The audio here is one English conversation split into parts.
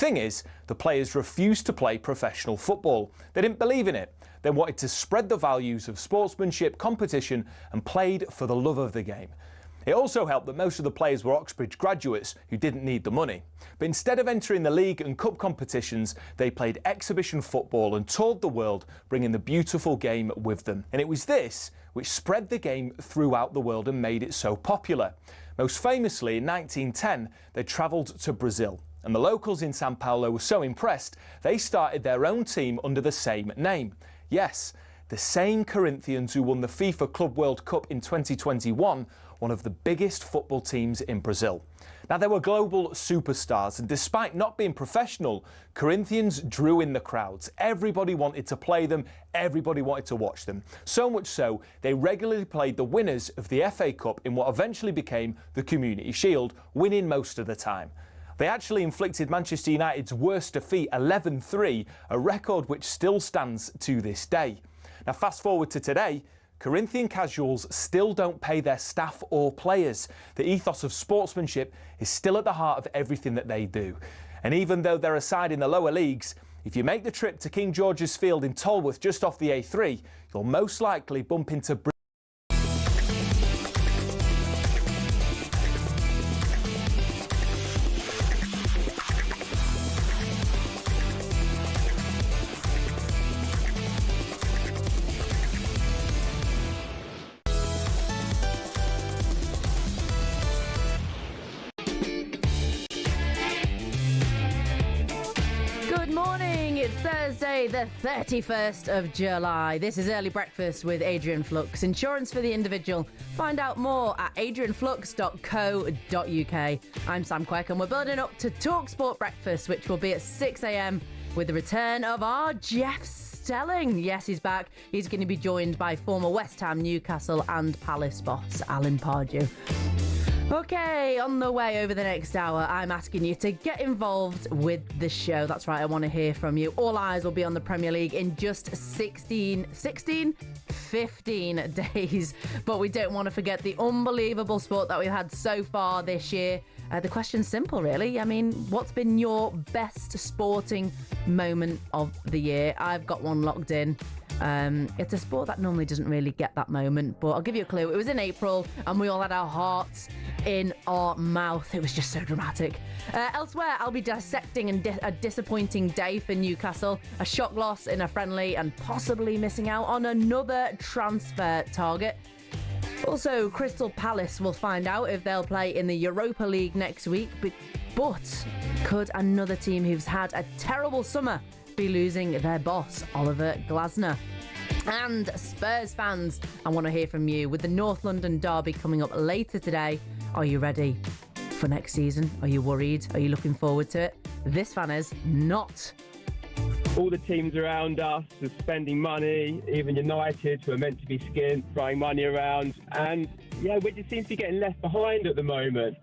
thing is, the players refused to play professional football. They didn't believe in it. They wanted to spread the values of sportsmanship, competition, and played for the love of the game. It also helped that most of the players were Oxbridge graduates who didn't need the money. But instead of entering the league and cup competitions, they played exhibition football and toured the world, bringing the beautiful game with them. And it was this which spread the game throughout the world and made it so popular. Most famously, in 1910, they travelled to Brazil. And the locals in Sao Paulo were so impressed, they started their own team under the same name. Yes, the same Corinthians who won the FIFA Club World Cup in 2021, one of the biggest football teams in Brazil. Now, they were global superstars, and despite not being professional, Corinthians drew in the crowds. Everybody wanted to play them, everybody wanted to watch them. So much so, they regularly played the winners of the FA Cup in what eventually became the Community Shield, winning most of the time. They actually inflicted Manchester United's worst defeat, 11-3, a record which still stands to this day. Now, fast forward to today, Corinthian casuals still don't pay their staff or players. The ethos of sportsmanship is still at the heart of everything that they do. And even though they're a side in the lower leagues, if you make the trip to King George's Field in Tolworth just off the A3, you'll most likely bump into Thursday, the 31st of July. This is Early Breakfast with Adrian Flux. Insurance for the individual. Find out more at adrianflux.co.uk. I'm Sam Quek, and we're building up to talkSPORT Breakfast, which will be at 6 a.m. with the return of our Jeff Stelling. Yes, he's back. He's going to be joined by former West Ham, Newcastle and Palace boss Alan Pardew. Okay, on the way over the next hour, I'm asking you to get involved with the show. That's right, I want to hear from you. All eyes will be on the Premier League in just 15 days. But we don't want to forget the unbelievable sport that we've had so far this year. The question's simple, really. I mean, what's been your best sporting moment of the year? I've got one locked in. It's a sport that normally doesn't really get that moment, but I'll give you a clue. It was in April and we all had our hearts in our mouth. It was just so dramatic. Elsewhere, I'll be dissecting a disappointing day for Newcastle, a shock loss in a friendly and possibly missing out on another transfer target. Also, Crystal Palace will find out if they'll play in the Europa League next week, but could another team who's had a terrible summer be losing their boss, Oliver Glasner? And Spurs fans, I want to hear from you. With the North London derby coming up later today, are you ready for next season? Are you worried? Are you looking forward to it? This fan is not. All the teams around us are spending money, even United, who are meant to be skint, throwing money around. And, yeah, we just seem to be getting left behind at the moment.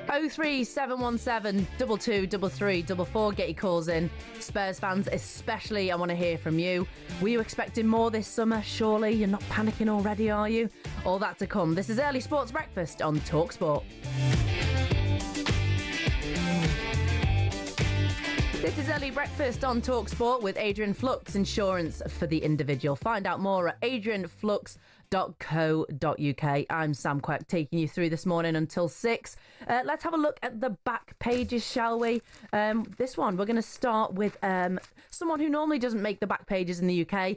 03717 223344. Get your calls in. Spurs fans especially, I want to hear from you. Were you expecting more this summer? Surely you're not panicking already, are you? All that to come. This is Early Sports Breakfast on talkSPORT. This is Early Breakfast on talkSPORT with Adrian Flux, insurance for the individual. Find out more at adrianflux.co.uk. I'm Sam Quek, taking you through this morning until 6. Let's have a look at the back pages, shall we? This one, we're going to start with someone who normally doesn't make the back pages in the UK,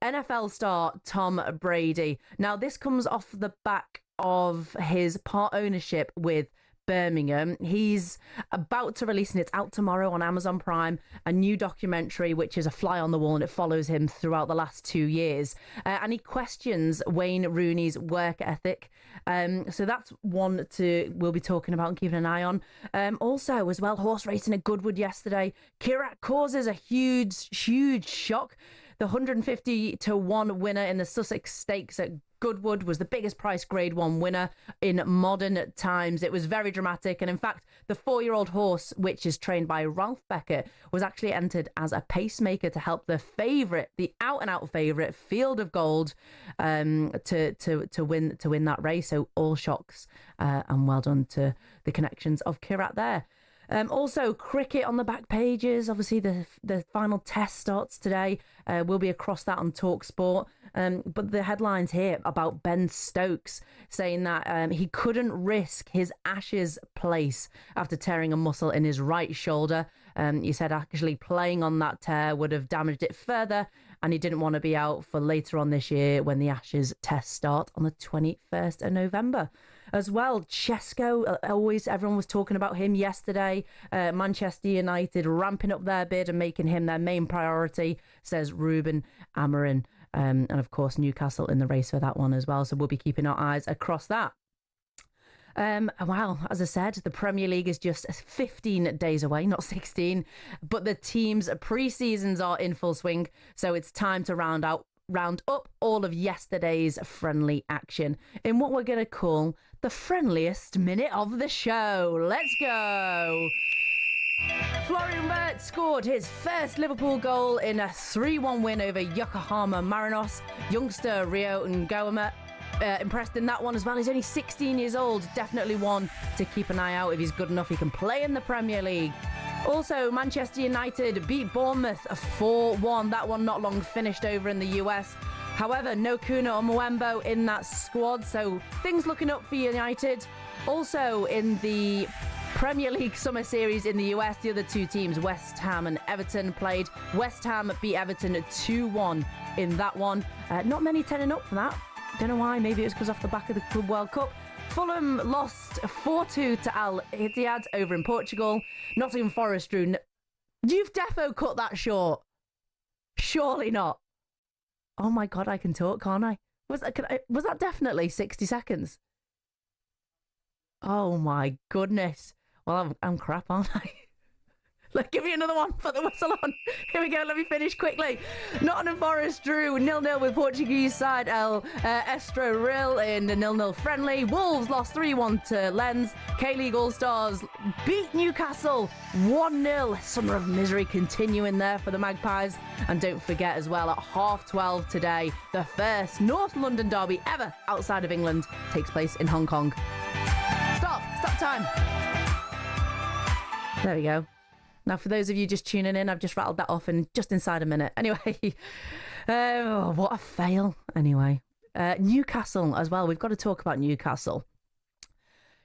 NFL star Tom Brady. Now, this comes off the back of his part ownership with Birmingham. He's about to release, and it's out tomorrow on Amazon Prime, a new documentary which is a fly on the wall, and it follows him throughout the last 2 years, and he questions Wayne Rooney's work ethic. So that's one we'll be talking about and keeping an eye on. Also as well, horse racing at Goodwood yesterday, Kirat causes a huge shock. The 150-1 winner in the Sussex Stakes at Goodwood was the biggest price Grade 1 winner in modern times. It was very dramatic, and in fact, the 4-year-old horse, which is trained by Ralph Beckett, was actually entered as a pacemaker to help the favourite, the out-and-out favourite, Field of Gold, to win that race. So all shocks, and well done to the connections of Kirat there. Also, cricket on the back pages. Obviously, the final test starts today. We'll be across that on talkSPORT. But the headlines here about Ben Stokes saying that he couldn't risk his Ashes place after tearing a muscle in his right shoulder. He said actually playing on that tear would have damaged it further, and he didn't want to be out for later on this year when the Ashes tests start on the 21st of November. As well, Chesko, always everyone was talking about him yesterday. Manchester United ramping up their bid and making him their main priority, says Ruben Amorim. And of course, Newcastle in the race for that one as well. So we'll be keeping our eyes across that. Wow, as I said, the Premier League is just 15 days away, not 16. But the teams' pre-seasons are in full swing. So it's time to round up all of yesterday's friendly action in what we're going to call the friendliest minute of the show. Let's go. Florian Wirtz scored his first Liverpool goal in a 3-1 win over Yokohama Marinos. Youngster Rio Ngoma impressed in that one as well. He's only 16 years old. Definitely one to keep an eye out. If he's good enough, he can play in the Premier League. Also, Manchester United beat Bournemouth 4-1. That one not long finished over in the US. However, no Kuna or Mwembo in that squad, so things looking up for United. Also, in the Premier League Summer Series in the US, the other two teams, West Ham and Everton, played. West Ham beat Everton 2-1 in that one. Not many turning up for that. Don't know why. Maybe it was because off the back of the Club World Cup. Fulham lost 4-2 to Al Ittihad over in Portugal. Nottingham Forest drew. You've defo cut that short. Surely not. Oh my God, I can talk, can't I? Was that definitely 60 seconds? Oh my goodness. Well, I'm crap, aren't I? Look, give me another one. Put the whistle on. Here we go. Let me finish quickly. Nottingham Forest drew 0-0 with Portuguese side El Estoril in a 0-0 friendly. Wolves lost 3-1 to Lens. K-League All-Stars beat Newcastle 1-0. Summer of misery continuing there for the Magpies. And don't forget as well, at 12:30 today, the first North London derby ever outside of England takes place in Hong Kong. Stop time. There we go. Now, for those of you just tuning in, I've just rattled that off in just inside a minute. Anyway, what a fail. Anyway, Newcastle as well. We've got to talk about Newcastle.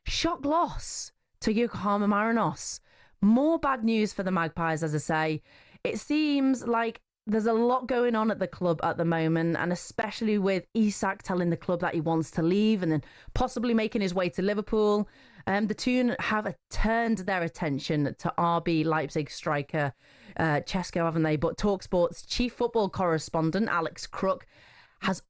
Shock loss to Yokohama Marinos. More bad news for the Magpies, as I say. It seems like there's a lot going on at the club at the moment, and especially with Isak telling the club that he wants to leave and then possibly making his way to Liverpool. The two have turned their attention to RB Leipzig striker Chesko, haven't they? But talkSPORT's chief football correspondent, Alex Crook, has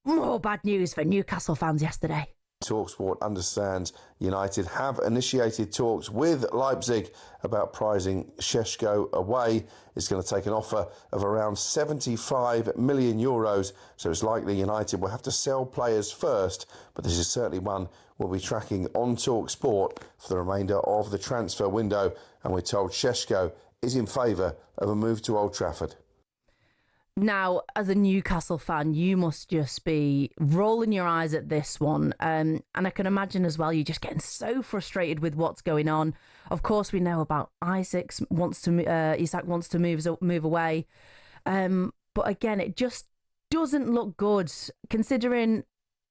more bad news for Newcastle fans yesterday. talkSPORT understands United have initiated talks with Leipzig about prizing Šeško away. It's going to take an offer of around 75 million euros, so it's likely United will have to sell players first, but this is certainly one we'll be tracking on talkSPORT for the remainder of the transfer window, and we're told Šeško is in favour of a move to Old Trafford. Now, as a Newcastle fan, you must just be rolling your eyes at this one. And I can imagine as well, you're just getting so frustrated with what's going on. Of course, we know about Isak wants to move away. But again, it just doesn't look good, considering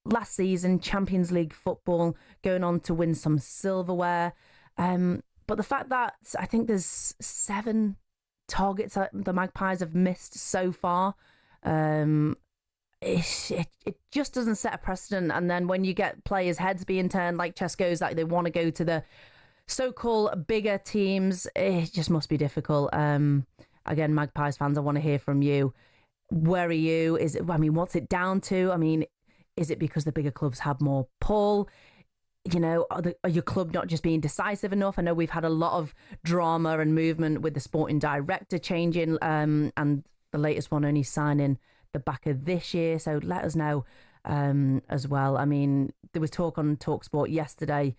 last season, Champions League football, going on to win some silverware. But the fact that I think there's 7 targets that the Magpies have missed so far, it just doesn't set a precedent. And then when you get players' heads being turned like Chesko's, like they want to go to the so-called bigger teams, it just must be difficult. Again, Magpies fans, I want to hear from you. Where are you? What's it down to? Is it because the bigger clubs have more pull? You know, are your club not just being decisive enough? I know we've had a lot of drama and movement with the sporting director changing, and the latest one only signing the back of this year. So let us know as well. There was talk on talkSPORT yesterday,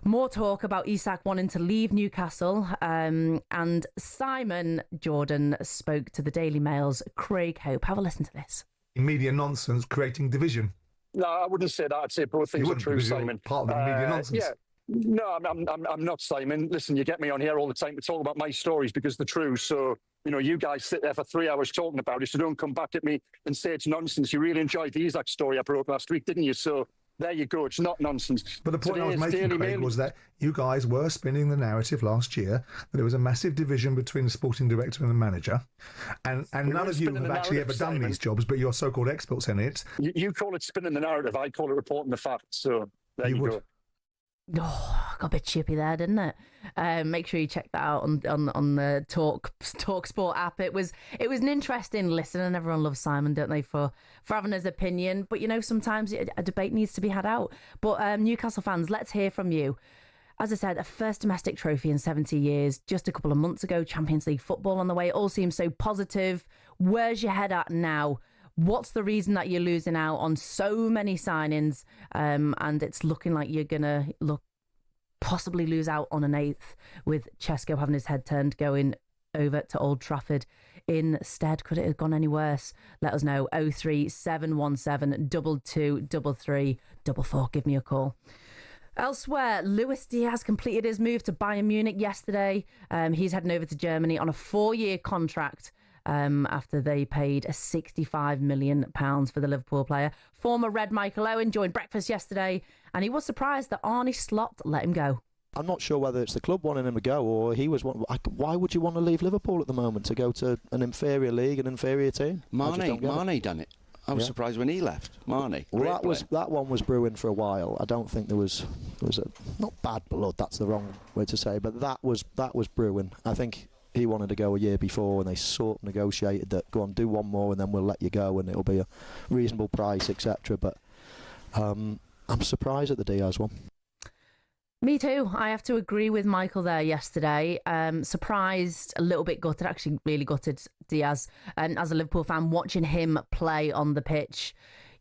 more talk about Isak wanting to leave Newcastle, and Simon Jordan spoke to the Daily Mail's Craig Hope. Have a listen to this. Media nonsense creating division. No, I wouldn't say that. I'd say both things are true, Simon. Part of the media nonsense. Yeah, No, I'm not, Simon. Listen, you get me on here all the time to talk about my stories because they're true. So, you guys sit there for 3 hours talking about it, so don't come back at me and say it's nonsense. You really enjoyed the Isaac story I broke last week, didn't you? So there you go. It's not nonsense. But the point I was making, Craig, was that you guys were spinning the narrative last year that there was a massive division between the sporting director and the manager. And none of you have actually ever done these jobs, but you're so-called experts in it. You call it spinning the narrative. I call it reporting the facts. So there you go. Oh, got a bit chippy there, didn't it? Make sure you check that out on the talkSPORT app. It was an interesting listen, and everyone loves Simon, don't they, for having his opinion. But sometimes a debate needs to be had out. But Newcastle fans, let's hear from you. As I said, a first domestic trophy in 70 years. Just a couple of months ago, Champions League football on the way. It all seems so positive. Where's your head at now? What's the reason that you're losing out on so many signings, and it's looking like you're going to possibly lose out on an 8th with Česko having his head turned going over to Old Trafford instead? Could it have gone any worse? Let us know. 03717 2233 44. Give me a call. Elsewhere, Luis Diaz completed his move to Bayern Munich yesterday. He's heading over to Germany on a 4-year contract. After they paid £65 million for the Liverpool player. Former Red Michael Owen joined breakfast yesterday, and he was surprised that Arne Slot let him go. I'm not sure whether it's the club wanting him to go or he was. Why would you want to leave Liverpool at the moment to go to an inferior league, an inferior team? Marnie done it. I was surprised when he left. Marnie. Well, that one was brewing for a while. I don't think there was not bad blood. That's the wrong way to say, but that was brewing. I think he wanted to go a year before, and they sort of negotiated that, go on, do one more, and then we'll let you go, and it'll be a reasonable price, etc. But I'm surprised at the Diaz one. Me too. I have to agree with Michael there yesterday. Surprised, a little bit gutted, actually really gutted Diaz. And as a Liverpool fan, watching him play on the pitch,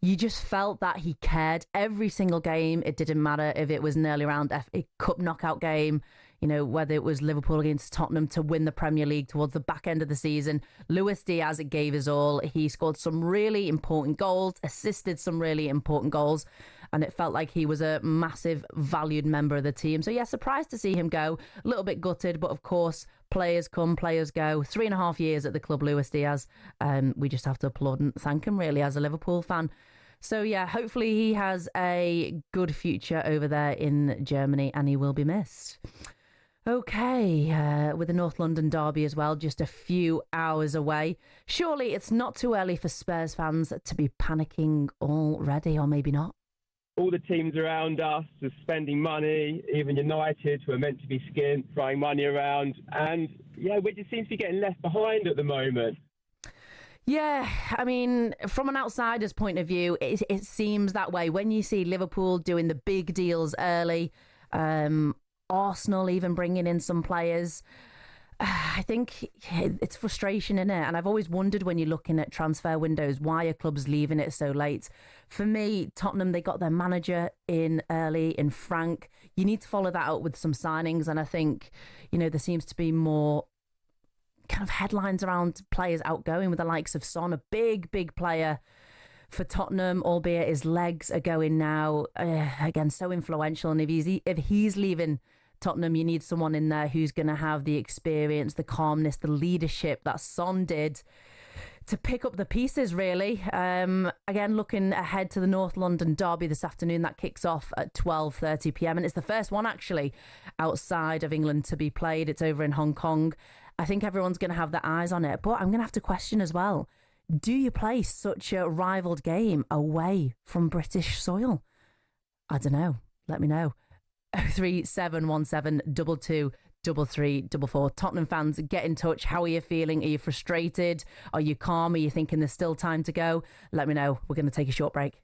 you just felt that he cared every single game. It didn't matter if it was an early round FA Cup knockout game, whether it was Liverpool against Tottenham to win the Premier League towards the back end of the season. Luis Diaz gave his all. He scored some really important goals, assisted some really important goals, and it felt like he was a massive valued member of the team. So yeah, surprised to see him go. A little bit gutted, but of course, players come, players go. 3.5 years at the club, Luis Diaz. We just have to applaud and thank him, really, as a Liverpool fan. So yeah, hopefully he has a good future over there in Germany, and he will be missed. Okay, with the North London derby as well, just a few hours away. Surely it's not too early for Spurs fans to be panicking already, or maybe not. All the teams around us are spending money, even United, who are meant to be skint, throwing money around. And yeah, we just seem to be getting left behind at the moment. Yeah, I mean, from an outsider's point of view, it seems that way. When you see Liverpool doing the big deals early, Arsenal even bringing in some players, I think it's frustration, isn't it? And I've always wondered, when you're looking at transfer windows, why are clubs leaving it so late? For me, Tottenham, they got their manager in early, in Frank. You need to follow that up with some signings, and I think, there seems to be more kind of headlines around players outgoing, with the likes of Son, a big player for Tottenham, albeit his legs are going now. Again, so influential, and if he's leaving Tottenham, you need someone in there who's going to have the experience, the calmness, the leadership that Son did to pick up the pieces, really. Again, looking ahead to the North London derby this afternoon, that kicks off at 12:30pm, and it's the first one actually outside of England to be played. It's over in Hong Kong. I think everyone's going to have their eyes on it, but I'm going to have to question as well, do you play such a rivaled game away from British soil? I don't know. Let me know. 03717 223344. Tottenham fans, get in touch. How are you feeling? Are you frustrated? Are you calm? Are you thinking there's still time to go? Let me know. We're going to take a short break.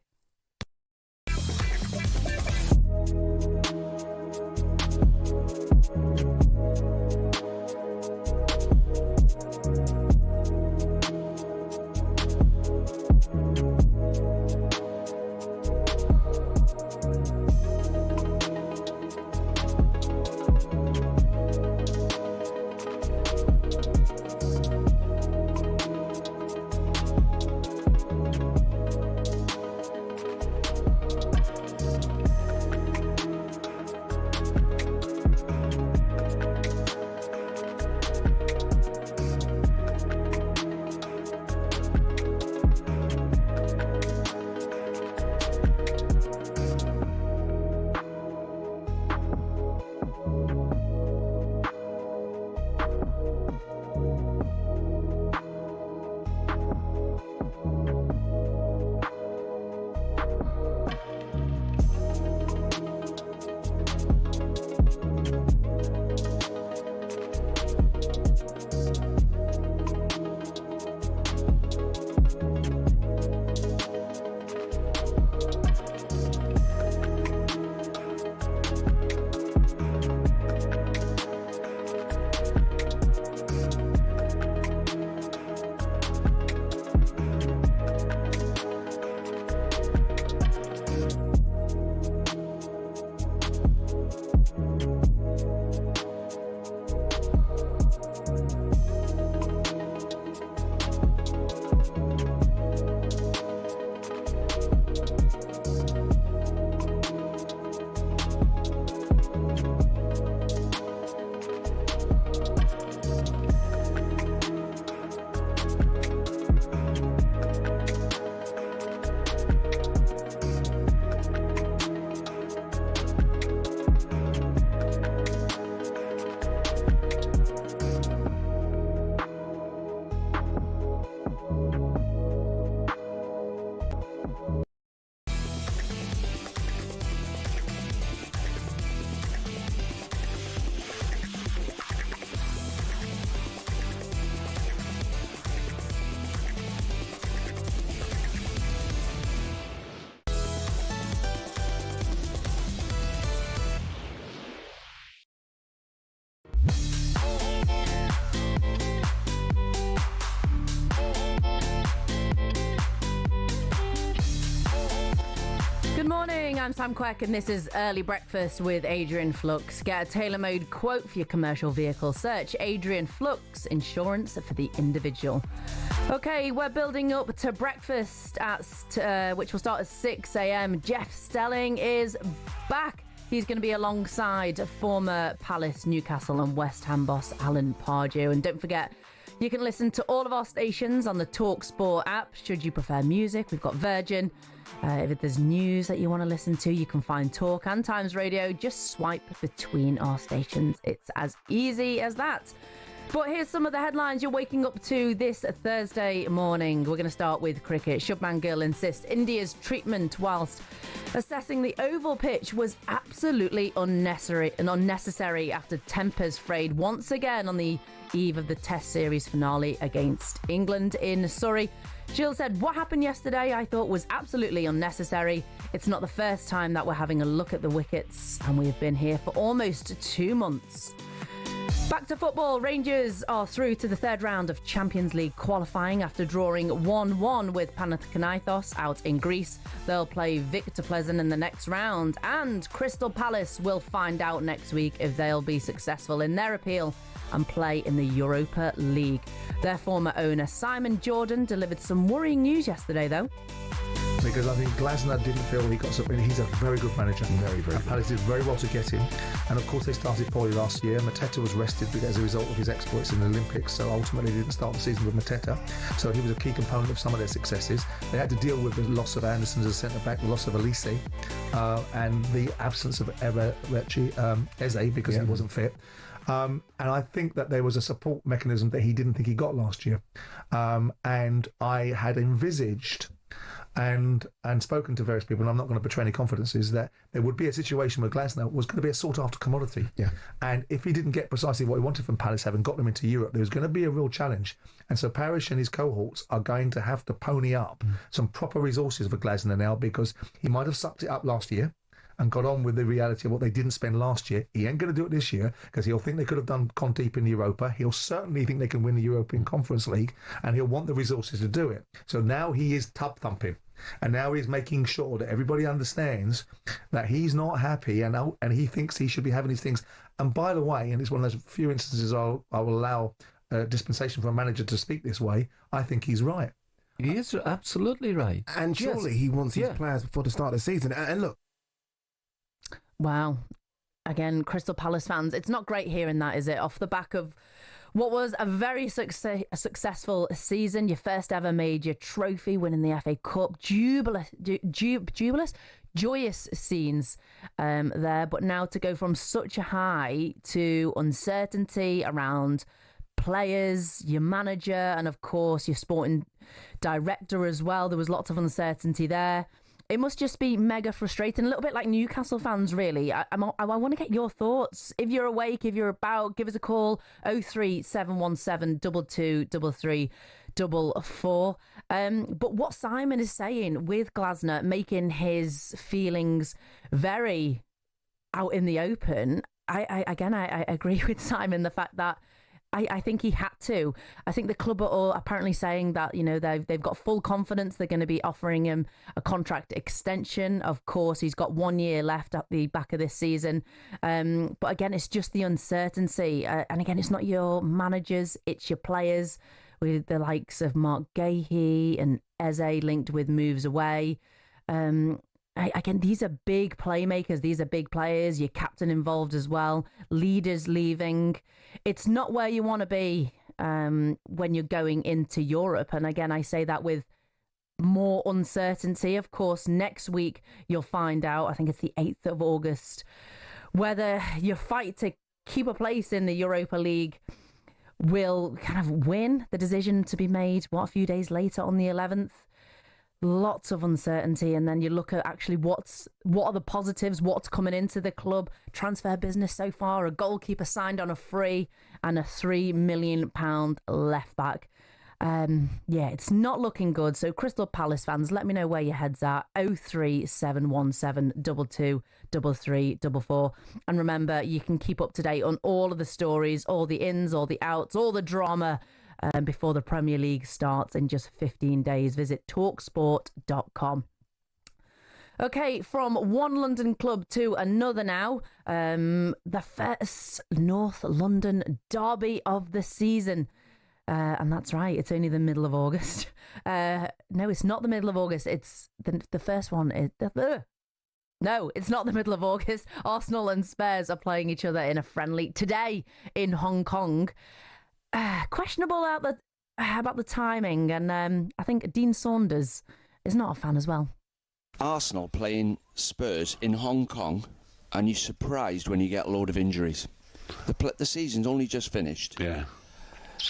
I'm Sam Quek, and this is Early Breakfast with Adrian Flux. Get a tailor-made quote for your commercial vehicle. Search Adrian Flux, insurance for the individual. Okay, we're building up to breakfast, which will start at 6 a.m. Jeff Stelling is back. He's going to be alongside former Palace, Newcastle and West Ham boss Alan Pardew. And don't forget, you can listen to all of our stations on the talkSPORT app. Should you prefer music, we've got Virgin. If there's news that you want to listen to, you can find Talk and Times Radio. Just swipe between our stations. It's as easy as that. But here's some of the headlines you're waking up to this Thursday morning. We're going to start with cricket. Shubman Gill insists India's treatment whilst assessing the oval pitch was absolutely unnecessary after tempers frayed once again on the eve of the Test Series finale against England in Surrey. Jill said, what happened yesterday I thought was absolutely unnecessary. It's not the first time that we're having a look at the wickets, and we've been here for almost 2 months. Back to football. Rangers are through to the third round of Champions League qualifying after drawing 1-1 with Panathinaikos out in Greece. They'll play Victor Pleasant in the next round, and Crystal Palace will find out next week if they'll be successful in their appeal and play in the Europa League. Their former owner Simon Jordan delivered some worrying news yesterday, though. Because I think Glasner didn't feel he got something. He's a very good manager. Very, very good. Palace did very well to get him. And of course, they started poorly last year. Mateta was rested as a result of his exploits in the Olympics. So ultimately, they didn't start the season with Mateta. So he was a key component of some of their successes. They had to deal with the loss of Anderson as a centre-back, the loss of Elise, and the absence of Eze because he wasn't fit. And I think that there was a support mechanism that he didn't think he got last year. And I had envisaged and spoken to various people, and I'm not going to betray any confidences, that there would be a situation where Glasner was going to be a sought-after commodity. Yeah. And if he didn't get precisely what he wanted from Palace, having got them into Europe, there was going to be a real challenge. And so Parish and his cohorts are going to have to pony up some proper resources for Glasner now, because he might have sucked it up last year and got on with the reality of what they didn't spend last year. He ain't going to do it this year because he'll think they could have done Condeep in Europa. He'll certainly think they can win the European Conference League, and he'll want the resources to do it. So now he is tub thumping, and now he's making sure that everybody understands that he's not happy, and he thinks he should be having these things. And by the way, and it's one of those few instances I will allow dispensation for a manager to speak this way, I think he's right. He is absolutely right. And surely he wants his players before the start of the season. And look. Wow. Again, Crystal Palace fans, it's not great hearing that, is it? Off the back of what was a very successful season, your first ever major trophy, winning the FA Cup, joyous scenes there. But now to go from such a high to uncertainty around players, your manager, and of course your sporting director as well. There was lots of uncertainty there. It must just be mega frustrating, a little bit like Newcastle fans, really. I want to get your thoughts. If you're awake, if you're about, give us a call, 03717 2233 44. But what Simon is saying with Glasner, making his feelings very out in the open, I agree with Simon, the fact that I think he had to. I think the club are all apparently saying that, you know, they've got full confidence. They're going to be offering him a contract extension. Of course, he's got 1 year left at the back of this season. But again, it's just the uncertainty. And again, it's not your managers, it's your players, with the likes of Mark Gahey and Eze linked with moves away. Again, these are big playmakers. These are big players. Your captain involved as well. Leaders leaving. It's not where you want to be when you're going into Europe. And again, I say that with more uncertainty. Of course, next week you'll find out, I think it's the 8th of August, whether your fight to keep a place in the Europa League will kind of win. The decision to be made, a few days later on the 11th. Lots of uncertainty, and then you look at actually what are the positives, what's coming into the club. Transfer business so far, a goalkeeper signed on a free and a £3 million left back. It's not looking good. So Crystal Palace fans, let me know where your head's at. 03717 223344. And remember, you can keep up to date on all of the stories, all the ins, all the outs, all the drama before the Premier League starts in just 15 days. Visit talksport.com. Okay, from one London club to another now. The first North London derby of the season. And that's right, it's only the middle of August. No, it's not the middle of August. It's the first one. No, it's not the middle of August. Arsenal and Spurs are playing each other in a friendly today in Hong Kong. Questionable about the timing, and I think Dean Saunders is not a fan as well. Arsenal playing Spurs in Hong Kong, and you're surprised when you get a load of injuries. The season's only just finished. Yeah.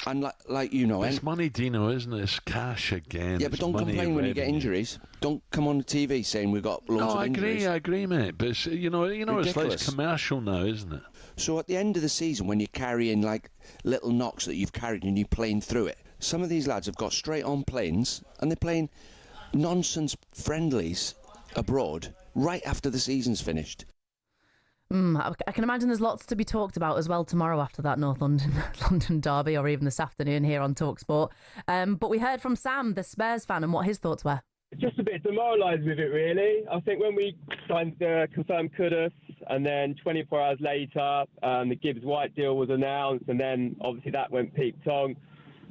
And like you know, it's money, Dino, isn't it? It's cash again. Yeah, but don't complain when you get injuries. Don't come on the TV saying we've got loads of injuries. I agree, mate. But it's, you know, it's like commercial now, isn't it? So at the end of the season, when you're carrying like little knocks that you've carried and you're playing through it, some of these lads have got straight on planes and they're playing nonsense friendlies abroad right after the season's finished. I can imagine there's lots to be talked about as well tomorrow after that North London derby, or even this afternoon here on talkSPORT. But we heard from Sam, the Spurs fan, and what his thoughts were. Just a bit demoralised with it, really. I think when we signed the confirmed Kudus, and then 24 hours later, the Gibbs-White deal was announced, and then obviously that went peak-tong.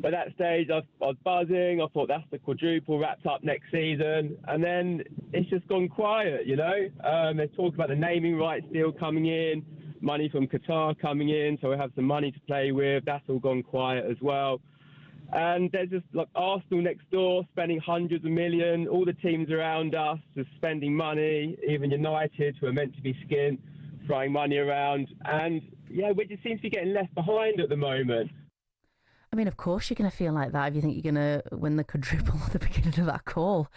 By that stage, I was buzzing. I thought that's the quadruple wrapped up next season. And then it's just gone quiet, you know. They talk about the naming rights deal coming in, money from Qatar coming in, so we have some money to play with. That's all gone quiet as well. And there's just like Arsenal next door spending hundreds of millions. All the teams around us are spending money, even United, who are meant to be skint, throwing money around. And, yeah, we just seem to be getting left behind at the moment. I mean, of course you're going to feel like that if you think you're going to win the quadruple at the beginning of that call.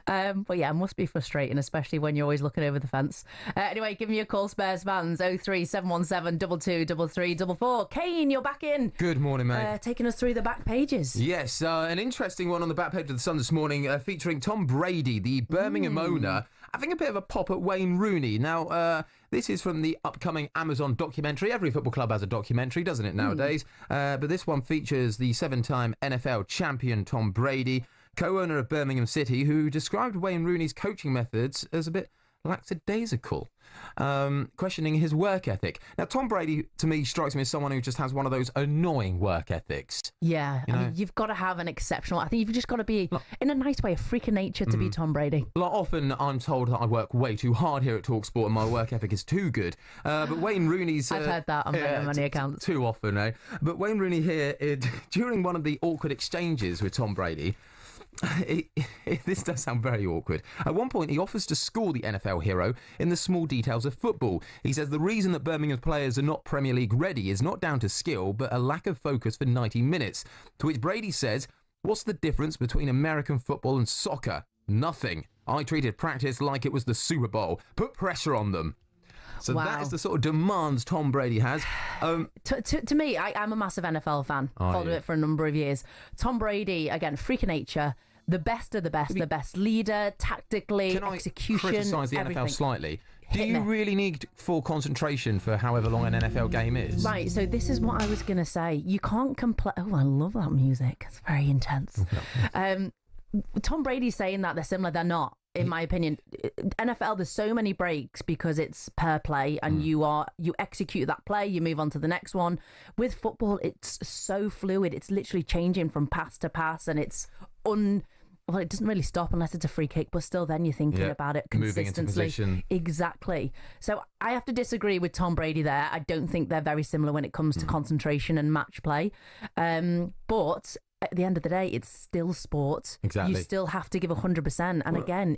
But yeah, it must be frustrating, especially when you're always looking over the fence. Anyway, give me a call, Spurs fans, 03717 223344. Kane, you're back in. Good morning, mate. Taking us through the back pages. Yes, an interesting one on the back page of the Sun this morning, featuring Tom Brady, the Birmingham owner, having a bit of a pop at Wayne Rooney. Now, this is from the upcoming Amazon documentary. Every football club has a documentary, doesn't it, nowadays? But this one features the 7-time NFL champion Tom Brady, co-owner of Birmingham City, who described Wayne Rooney's coaching methods as a bit lackadaisical, questioning his work ethic. Now, Tom Brady, to me, strikes me as someone who just has one of those annoying work ethics. Yeah, I mean, you've got to have an exceptional... I think you've just got to be, in a nice way, a freak of nature to be Tom Brady. Often I'm told that I work way too hard here at talkSPORT and my work ethic is too good. But Wayne Rooney's... I've heard that on many accounts. Too often, eh? But Wayne Rooney here, during one of the awkward exchanges with Tom Brady... this does sound very awkward. At one point, he offers to school the NFL hero in the small details of football. He says the reason that Birmingham's players are not Premier League ready is not down to skill, but a lack of focus for 90 minutes. To which Brady says, "What's the difference between American football and soccer? Nothing. I treated practice like it was the Super Bowl. Put pressure on them." So that is the sort of demands Tom Brady has. To me, I'm a massive NFL fan. Followed it for a number of years. Tom Brady, again, freak of nature, the best of the best, the best leader, tactically, execution, Can I criticise the everything. NFL slightly? Do you really need full concentration for however long an NFL game is? Right, so this is what I was going to say. You can't complain... Oh, I love that music. It's very intense. Tom Brady's saying that they're similar. They're not. In my opinion, NFL, there's so many breaks because it's per play and you execute that play, you move on to the next one. With football, it's so fluid. It's literally changing from pass to pass, and it's well, it doesn't really stop unless it's a free kick, but still then you're thinking about it consistently. Moving into position. Exactly. So I have to disagree with Tom Brady there. I don't think they're very similar when it comes to concentration and match play. But at the end of the day, it's still sport. Exactly. You still have to give 100%. And again,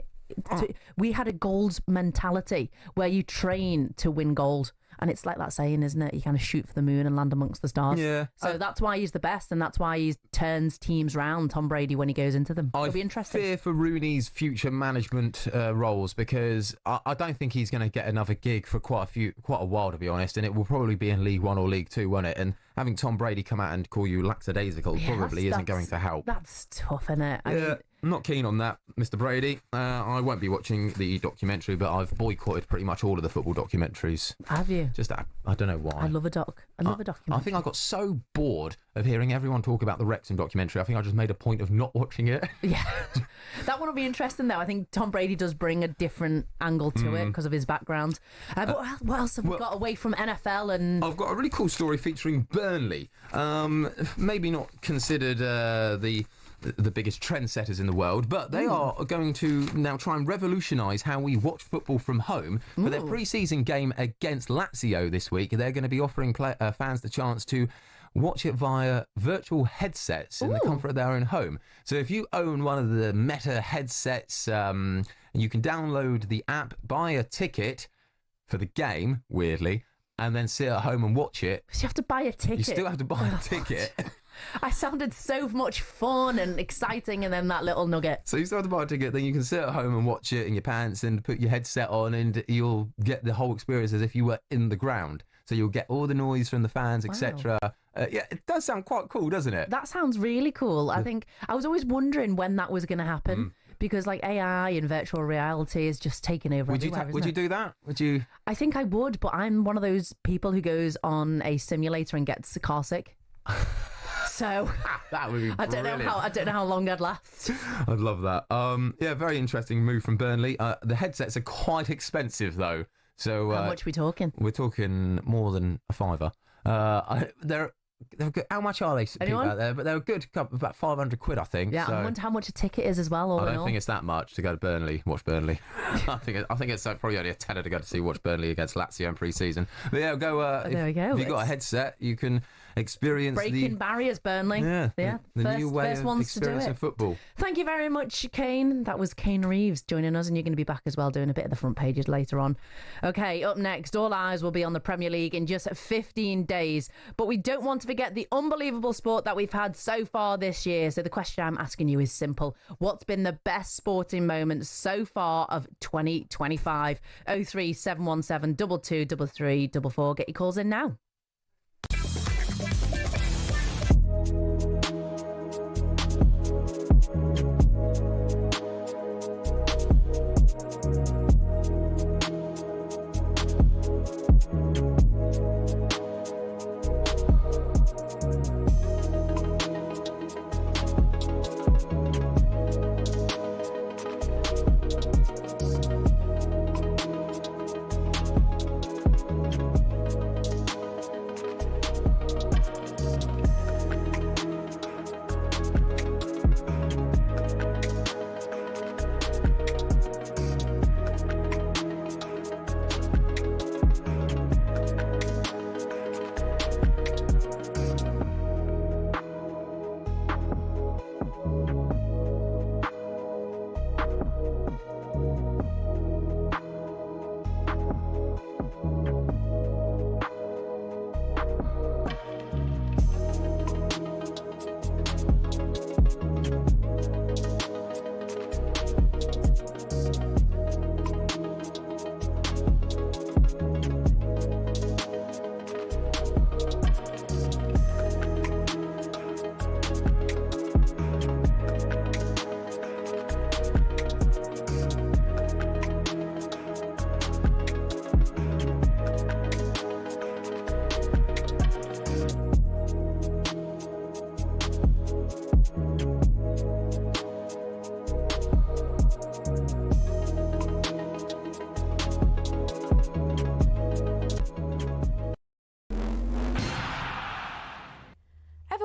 we had a gold mentality where you train to win gold. And it's like that saying, isn't it? You kind of shoot for the moon and land amongst the stars. Yeah. So that's why he's the best, and that's why he turns teams round, Tom Brady, when he goes into them. It'll be interesting. I fear for Rooney's future management roles, because I don't think he's going to get another gig for quite a while, to be honest, and it will probably be in League One or League Two, won't it? And having Tom Brady come out and call you lackadaisical probably isn't going to help. That's tough, isn't it? I mean, I'm not keen on that, Mr. Brady. I won't be watching the documentary, but I've boycotted pretty much all of the football documentaries. Have you? you? Just I don't know why. I love a documentary. I think I got so bored of hearing everyone talk about the Wrexham documentary. I think I just made a point of not watching it. Yeah. That one will be interesting, though. I think Tom Brady does bring a different angle to it because of his background. But what else have we got away from NFL? And I've got a really cool story featuring Burnley. Maybe not considered the biggest trendsetters in the world, but they are going to now try and revolutionise how we watch football from home. For their pre-season game against Lazio this week, they're going to be offering fans the chance to watch it via virtual headsets in the comfort of their own home. So if you own one of the Meta headsets, you can download the app, buy a ticket for the game, weirdly, and then sit at home and watch it. So you have to buy a ticket. You still have to buy a ticket. I sounded so much fun and exciting, and then that little nugget. So you still have to buy a ticket, then you can sit at home and watch it in your pants and put your headset on, and you'll get the whole experience as if you were in the ground. So you'll get all the noise from the fans, etc. Yeah, it does sound quite cool, doesn't it? That sounds really cool. I think I was always wondering when that was going to happen. Because like AI and virtual reality is just taking over. Would you do that? Would you? I think I would, but I'm one of those people who goes on a simulator and gets car sick. So that would be brilliant. I don't know how long I'd last. I'd love that. Yeah, very interesting move from Burnley. The headsets are quite expensive though. So how much are we talking? We're talking more than a fiver. They're good. How much are they? People out there, but they're a good couple, about 500 quid, I think. Yeah, so. I wonder how much a ticket is as well. I don't think it's that much to go to Burnley, watch Burnley. I think it's probably only a tenner to go to watch Burnley against Lazio in pre-season. But yeah, go. There we go. If you've got a headset, you can experience breaking barriers, Burnley. Yeah, the new way first of ones to do experiencing it. football. Thank you very much, Kane. That was Kane Reeves joining us, and you're going to be back as well, doing a bit of the front pages later on. Okay, up next, all eyes will be on the Premier League in just 15 days. But we don't want to forget the unbelievable sport that we've had so far this year. So the question I'm asking you is simple: what's been the best sporting moment so far of 2025? 03717 223344. Get your calls in now.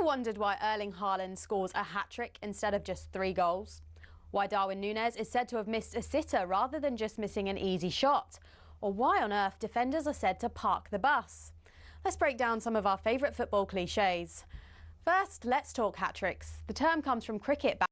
Wondered why Erling Haaland scores a hat-trick instead of just 3 goals? Why Darwin Núñez is said to have missed a sitter rather than just missing an easy shot? Or why on earth defenders are said to park the bus? Let's break down some of our favourite football cliches. First, let's talk hat-tricks. The term comes from cricket.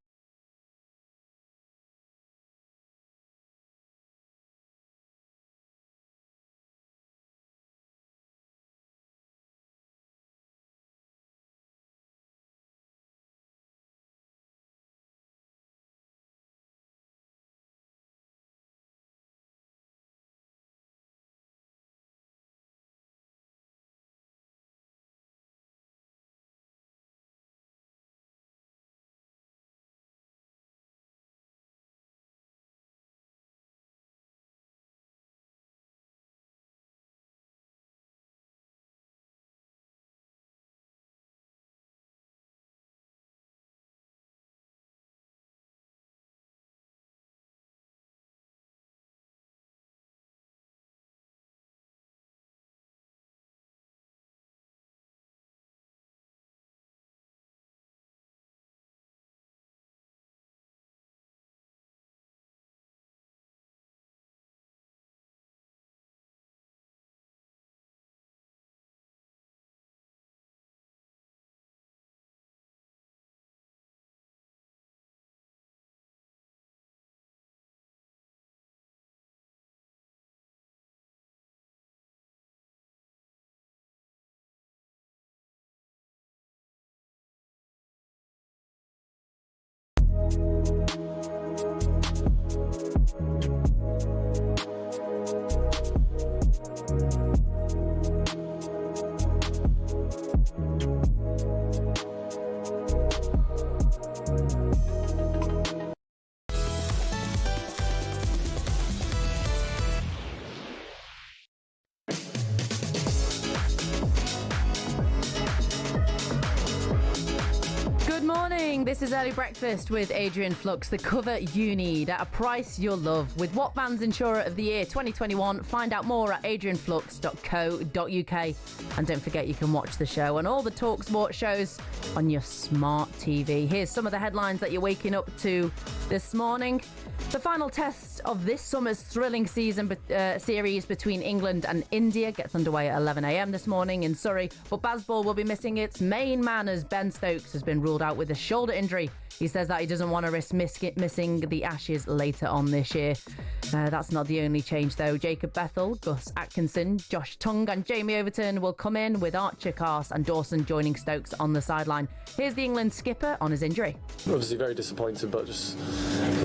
Good morning. This is Early Breakfast with Adrian Flux, the cover you need at a price you'll love. With What Vans Insurer of the Year 2021, find out more at adrianflux.co.uk. And don't forget you can watch the show and all the talkSPORT shows on your smart TV. Here's some of the headlines that you're waking up to this morning. The final test of this summer's thrilling series between England and India gets underway at 11 a.m. this morning in Surrey. But Bazball will be missing its main man as Ben Stokes has been ruled out with a shoulder injury. He says that he doesn't want to risk missing the Ashes later on this year. That's not the only change, though. Jacob Bethel, Gus Atkinson, Josh Tongue and Jamie Overton will come in, with Archer Cars and Dawson joining Stokes on the sideline. Here's the England skipper on his injury. Obviously very disappointed, but just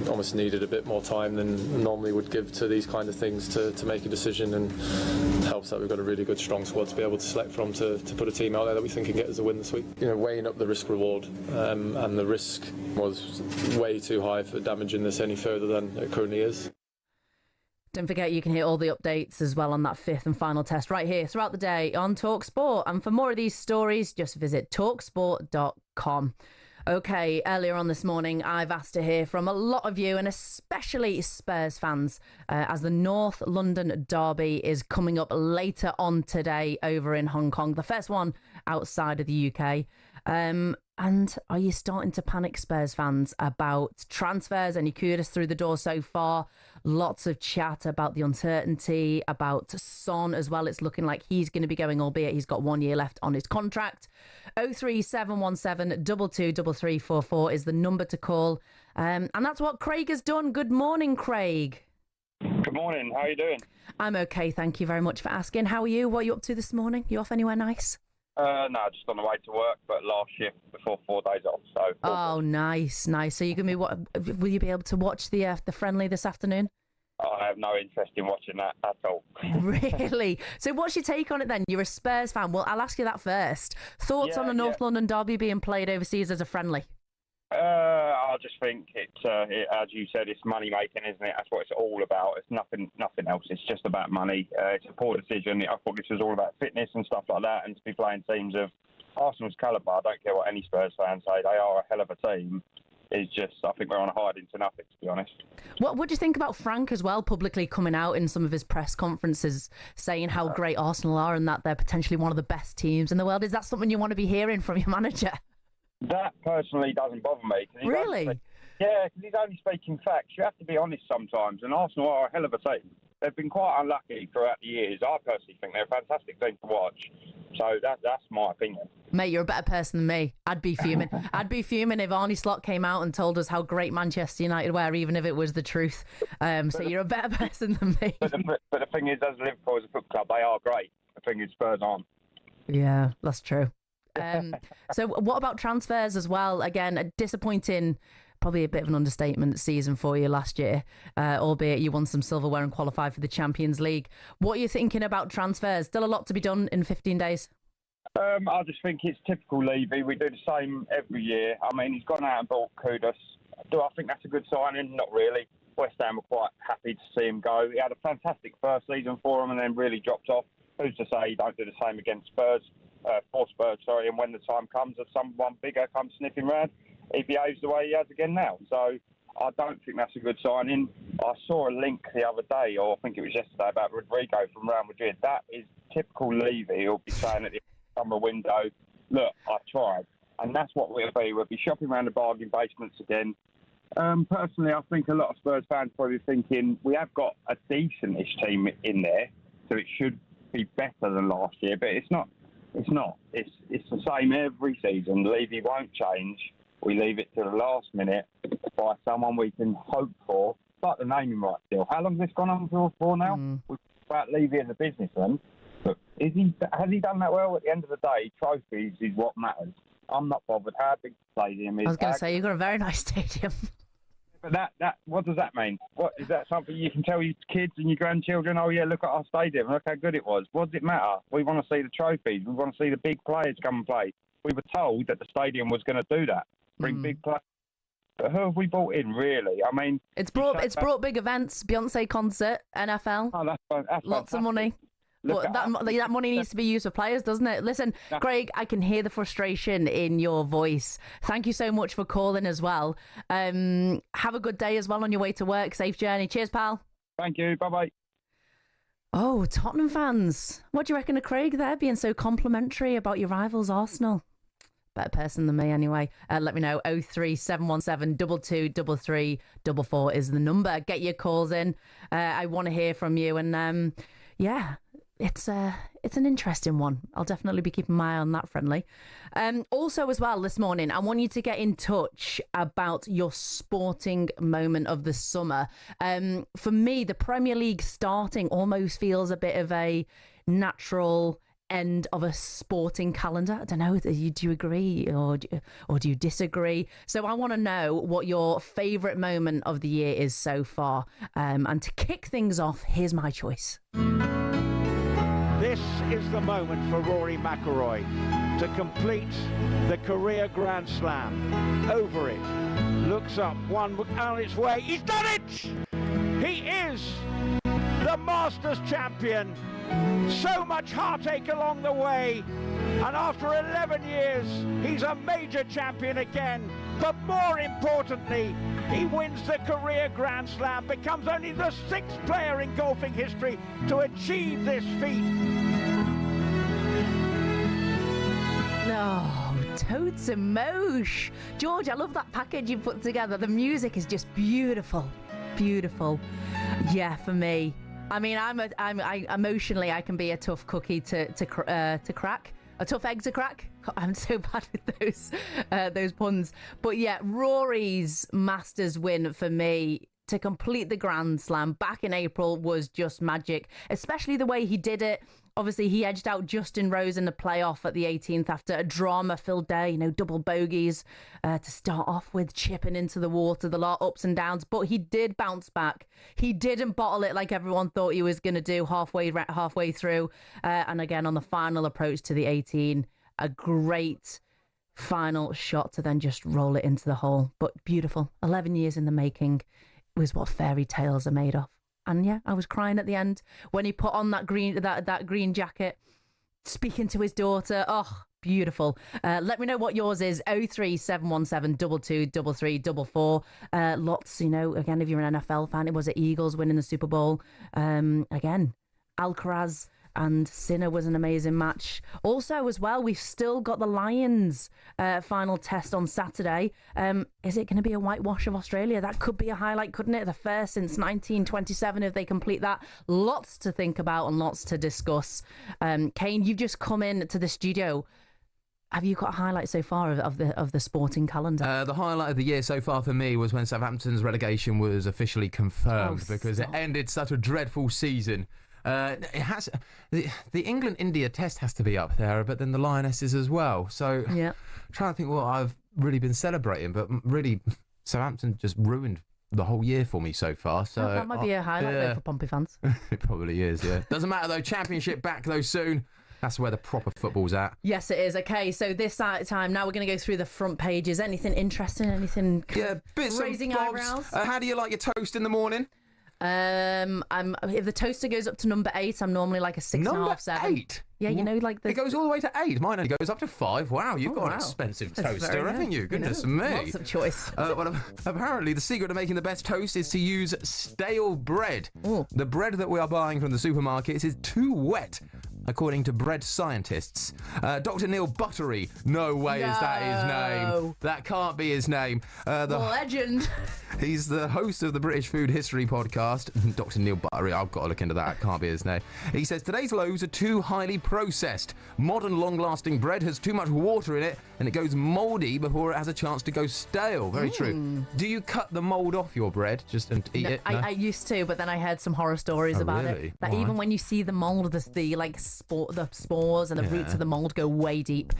almost needed a bit more time than normally would give to these kind of things to make a decision, and helps that we've got a really good strong squad to be able to select from to put a team out there that we think can get us a win this week. You know, weighing up the risk reward, and the risk was way too high for damaging this any further than it currently is. Don't forget you can hear all the updates as well on that fifth and final test right here throughout the day on talkSPORT. And for more of these stories, just visit talksport.com. OK, earlier on this morning, I've asked to hear from a lot of you, and especially Spurs fans, as the North London derby is coming up later on today over in Hong Kong, the first one outside of the UK. And are you starting to panic, Spurs fans, about transfers? Any kudos through the door so far? Lots of chat about the uncertainty, about Son as well. It's looking like he's going to be going, albeit he's got 1 year left on his contract. 03717 223344 is the number to call. And that's what Craig has done. Good morning, Craig. Good morning. How are you doing? I'm okay. Thank you very much for asking. How are you? What are you up to this morning? You off anywhere nice? No, just on the way to work, but last shift before 4 days off. So. Oh, nice. So you're gonna be will you be able to watch the friendly this afternoon? I have no interest in watching that at all. Really? So what's your take on it then? You're a Spurs fan. Well, I'll ask you that first. Thoughts on the North London derby being played overseas as a friendly? I just think it's, as you said, it's money making, isn't it? That's what it's all about. It's nothing else. It's just about money. It's a poor decision. I thought this was all about fitness and stuff like that, and to be playing teams of Arsenal's calibre, I don't care what any Spurs fans say, they are a hell of a team. It's just, I think we're on a hiding to nothing, to be honest. What do you think about Frank as well, publicly coming out in some of his press conferences saying how great Arsenal are and that they're potentially one of the best teams in the world? Is that something you want to be hearing from your manager? That personally doesn't bother me. Really? Because he's only speaking facts. You have to be honest sometimes, and Arsenal are a hell of a team. They've been quite unlucky throughout the years. I personally think they're a fantastic team to watch. So that's my opinion. Mate, you're a better person than me. I'd be fuming. I'd be fuming if Arnie Slot came out and told us how great Manchester United were, even if it was the truth. So you're a better person than me. But the thing is, as Liverpool as a football club, they are great. The thing is, Spurs aren't. Yeah, that's true. So what about transfers as well? Again, a disappointing, probably a bit of an understatement season for you last year, albeit you won some silverware and qualified for the Champions League. What are you thinking about transfers? Still a lot to be done in 15 days? I just think it's typical Levy. We do the same every year. I mean, he's gone out and bought Kudus. Do I think that's a good signing? Not really. West Ham were quite happy to see him go. He had a fantastic first season for him and then really dropped off. Who's to say he don't do the same against Spurs? For Spurs, and when the time comes that someone bigger comes sniffing round, he behaves the way he has again now. So I don't think that's a good signing. I saw a link the other day, or I think it was yesterday, about Rodrigo from Real Madrid. That is typical Levy. He'll be saying at the summer window, look, I tried. And that's what we'll be. We'll be shopping around the bargain basements again. Personally, I think a lot of Spurs fans are probably thinking we have got a decent-ish team in there, so it should be better than last year, but it's not. It's not. It's the same every season. Levy won't change. We leave it to the last minute by someone we can hope for. It's like the naming rights deal. How long has this gone on for now? We've talked about Levy as a businessman. But has he done that well? At the end of the day, trophies is what matters. I'm not bothered how big the stadium is. I was going to say, you've got a very nice stadium. But that what does that mean? What is that something you can tell your kids and your grandchildren? Oh yeah, look at our stadium, look how good it was. What does it matter? We want to see the trophies. We want to see the big players come and play. We were told that the stadium was going to do that, bring big players. But who have we brought in, really? I mean, it's brought big events, Beyonce concert, NFL. Oh, that's lots of money. But that money needs to be used for players, doesn't it? Listen, Craig, I can hear the frustration in your voice. Thank you so much for calling as well. Have a good day as well on your way to work. Safe journey. Cheers, pal. Thank you. Bye-bye. Oh, Tottenham fans. What do you reckon of Craig there being so complimentary about your rivals, Arsenal? Better person than me anyway. Let me know. 03717 223344 is the number. Get your calls in. I want to hear from you. And yeah, it's an interesting one. I'll definitely be keeping my eye on that, Friendly. Also as well this morning, I want you to get in touch about your sporting moment of the summer. For me, the Premier League starting almost feels a bit of a natural end of a sporting calendar. I don't know, do you agree or do you disagree? So I want to know what your favourite moment of the year is so far. And to kick things off, here's my choice. This is the moment for Rory McIlroy to complete the career Grand Slam. Over it, looks up, one on its way. He's done it! He is the Masters champion. So much heartache along the way, and after 11 years he's a major champion again. But more importantly, he wins the career Grand Slam, becomes only the 6th player in golfing history to achieve this feat. Oh, totes and mosh. George, I love that package you put together. The music is just beautiful. Beautiful. Yeah, for me. I mean, I emotionally, I can be a tough cookie to crack, a tough egg to crack. I'm so bad with those puns. But yeah, Rory's Masters win for me to complete the Grand Slam back in April was just magic, especially the way he did it. Obviously, he edged out Justin Rose in the playoff at the 18th after a drama-filled day, double bogeys to start off with, chipping into the water, the lot ups and downs. But he did bounce back. He didn't bottle it like everyone thought he was going to do halfway through. And again, on the final approach to the 18, a great final shot to then just roll it into the hole. But beautiful. 11 years in the making was what fairy tales are made of. And yeah, I was crying at the end when he put on that green jacket, speaking to his daughter. Oh, beautiful. Let me know what yours is. 03717 223344. Lots, again, if you're an NFL fan, it was the Eagles winning the Super Bowl. Again, Alcaraz and Sinner was an amazing match. Also, as well, we've still got the Lions final test on Saturday. Is it going to be a whitewash of Australia? That could be a highlight, couldn't it? The first since 1927 if they complete that. Lots to think about and lots to discuss. Kane, you've just come in to the studio. Have you got a highlight so far of the sporting calendar? The highlight of the year so far for me was when Southampton's relegation was officially confirmed because it ended such a dreadful season. It has the England-India test has to be up there, but then the Lionesses as well. So yeah, trying to think what I've really been celebrating, but really Southampton just ruined the whole year for me so far. So that might be a highlight though for Pompey fans. It probably is. Yeah, doesn't matter though. Championship back though soon. That's where the proper football's at. Yes, it is. Okay, so this time now we're going to go through the front pages. Anything interesting? Anything? Bits raising and bobs. eyebrows. How do you like your toast in the morning? If the toaster goes up to number 8, I'm normally like a 6.5, 7. 8? Yeah, it goes all the way to 8. Mine only goes up to 5. Wow, you've got an expensive toaster, haven't you? Goodness me. Lots of choice. Well, apparently the secret of making the best toast is to use stale bread. Ooh. The bread that we are buying from the supermarkets is too wet, according to bread scientists. Dr. Neil Buttery, no way is that his name. That can't be his name. The legend. He's the host of the British Food History podcast. Dr. Neil Buttery, I've got to look into that. Can't be his name. He says, today's loaves are too highly processed. Modern long-lasting bread has too much water in it and it goes mouldy before it has a chance to go stale. Very true. Do you cut the mould off your bread and eat it? No? I used to, but then I heard some horror stories about it. That even when you see the mould, the the spores and the roots of the mould go way deep.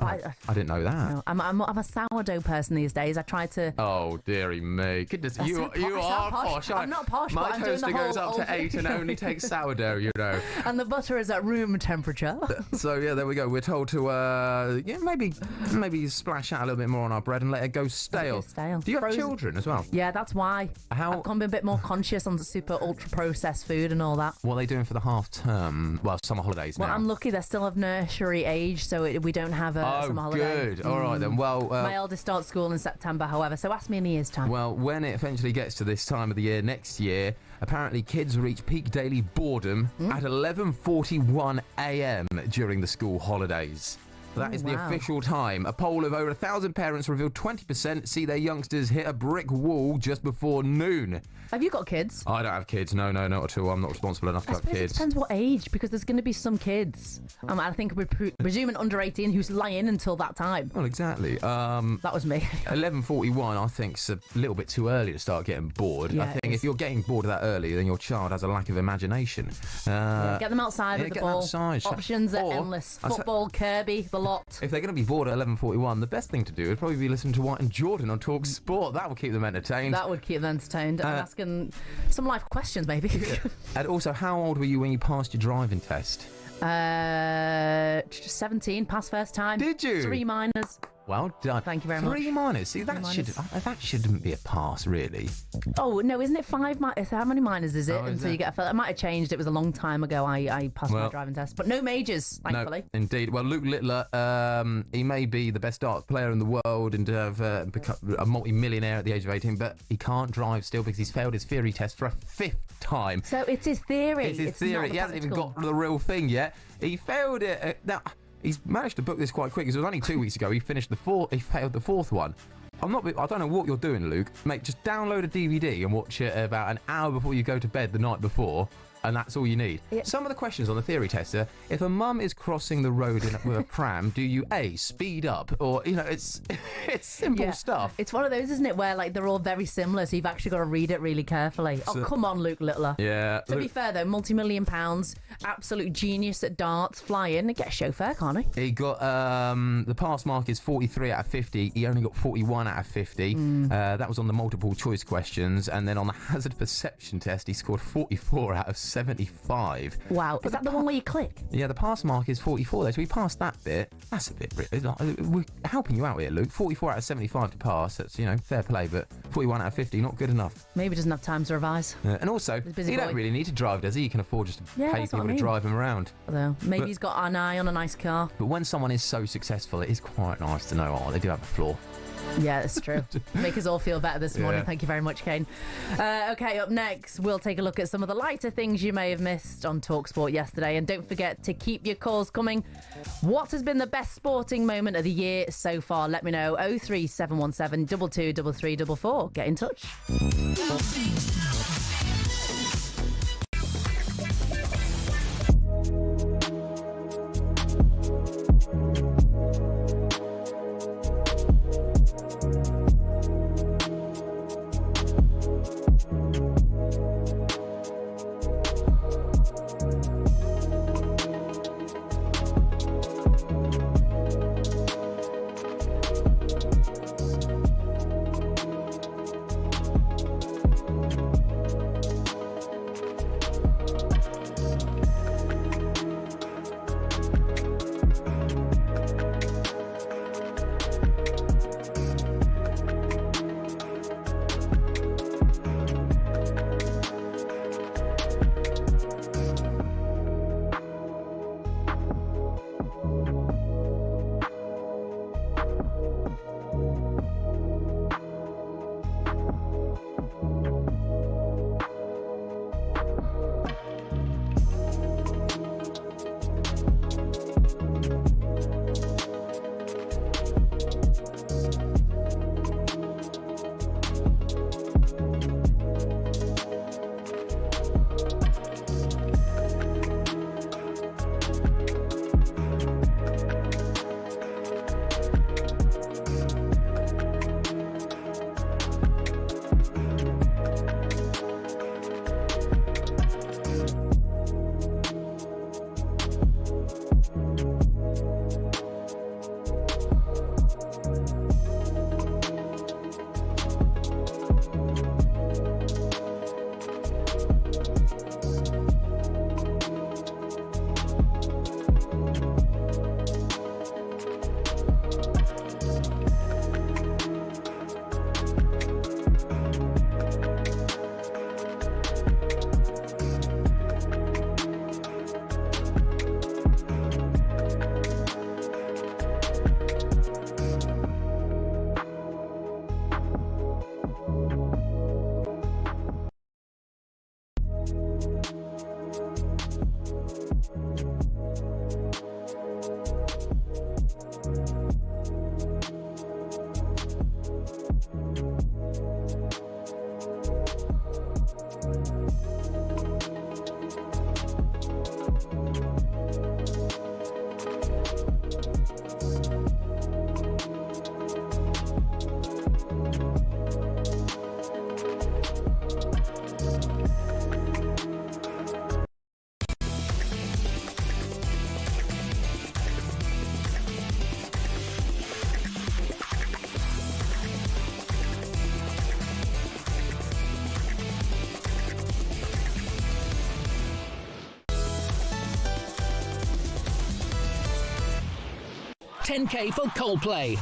I didn't know that. No, I'm a sourdough person these days. I try to. Oh, dearie me. Goodness, you are posh. I'm not posh, My but I'm doing the toaster whole goes up to 8 and only takes sourdough, you know. And the butter is at room temperature. So, yeah, there we go. We're told to maybe splash out a little bit more on our bread and let it go stale. Do you have children as well? Yeah, that's why. I've become a bit more conscious on the super ultra processed food and all that. What are they doing for the half term? Well, summer holidays now. Well, I'm lucky they're still of nursery age, so we don't have a summer holiday. Good. All right then. Well, my eldest starts school in September, however, so ask me in a year's time. Well, when it eventually gets to this time of the year next year, apparently kids reach peak daily boredom at 11:41 a.m. during the school holidays. That is the official time. A poll of over 1,000 parents revealed 20% see their youngsters hit a brick wall just before noon. Have you got kids? I don't have kids. No, not at all. I'm not responsible enough to have kids. It depends what age, because there's going to be some kids. I think we're presuming under 18 who's lying until that time. Well, exactly. That was me. 11:41, I think, is a little bit too early to start getting bored. Yeah, I think if you're getting bored that early, then your child has a lack of imagination. Get them outside with the ball. Outside. Options are endless. Football, Kirby, the lot. If they're going to be bored at 11:41, the best thing to do would probably be listening to White and Jordan on talkSPORT. That will keep them entertained. That would keep them entertained. And asking some life questions, maybe. And also, how old were you when you passed your driving test? 17, passed first time. Did you? 3 minors. Well done. Thank you very much. 3 minors. See, that shouldn't be a pass, really. Oh, no, isn't it 5 minors? How many minors is it until you get a... I might have changed. It was a long time ago I passed my driving test. But no majors, thankfully. No, indeed. Well, Luke Littler, he may be the best darts player in the world and have become a multi-millionaire at the age of 18, but he can't drive still because he's failed his theory test for a 5th time. So it's his theory. It's his theory. He hasn't even got the real thing yet. He failed it. Now... He's managed to book this quite quick because it was only 2 weeks ago. He failed the 4th one. I don't know what you're doing, Luke. Mate, just download a DVD and watch it about an hour before you go to bed the night before, and that's all you need. Yeah. Some of the questions on the theory test are, if a mum is crossing the road with a pram, do you A, speed up? Or, it's simple stuff. It's one of those, isn't it, where they're all very similar, so you've actually got to read it really carefully. Come on, Luke Littler. Yeah. To be fair, though, multi-million pounds, absolute genius at darts, flying, and get a chauffeur, can't he? He got, the pass mark is 43 out of 50. He only got 41 out of 50. That was on the multiple choice questions. And then on the hazard perception test, he scored 44 out of 75. Wow. Is that the one where you click? Yeah, the pass mark is 44 there, so we passed that bit. That's a bit... We're helping you out here, Luke. 44 out of 75 to pass. That's, fair play, but 41 out of 50, not good enough. Maybe he doesn't have time to revise. And also, he don't really need to drive, does he? He can afford just to pay people to drive him around. Although, maybe he's got an eye on a nice car. But when someone is so successful, it is quite nice to know, they do have a flaw. Yeah, that's true. Make us all feel better this morning. Thank you very much, Kane. Okay, up next, we'll take a look at some of the lighter things you may have missed on talkSPORT yesterday. And don't forget to keep your calls coming. What has been the best sporting moment of the year so far? Let me know. 03717 223344. Get in touch. 10k for Coldplay.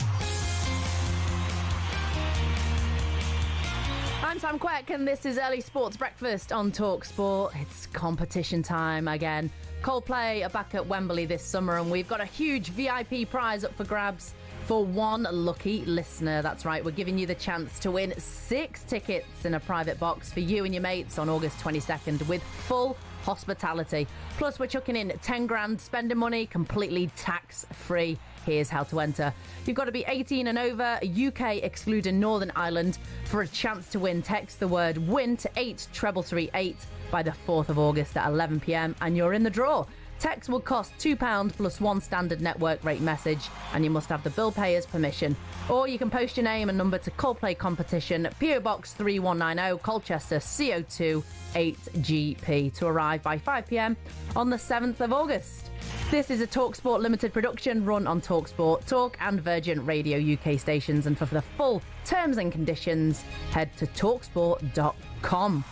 I'm Sam Quek and this is Early Sports Breakfast on talkSPORT. It's competition time again. Coldplay are back at Wembley this summer and we've got a huge VIP prize up for grabs for one lucky listener. That's right, we're giving you the chance to win 6 tickets in a private box for you and your mates on August 22nd with full hospitality. Plus, we're chucking in 10 grand spending money, completely tax-free. Here's how to enter. You've got to be 18 and over, UK excluding Northern Ireland. For a chance to win, text the word WIN to 83338 by the 4th of August at 11 p.m. and you're in the draw. Text will cost £2 plus 1 standard network rate message, and you must have the bill payer's permission. Or you can post your name and number to Coldplay Competition, PO Box 3190, Colchester, CO2 8GP, to arrive by 5 p.m. on the 7th of August. This is a TalkSPORT limited production run on TalkSPORT, Talk and Virgin Radio UK stations, and for the full terms and conditions, head to talksport.com.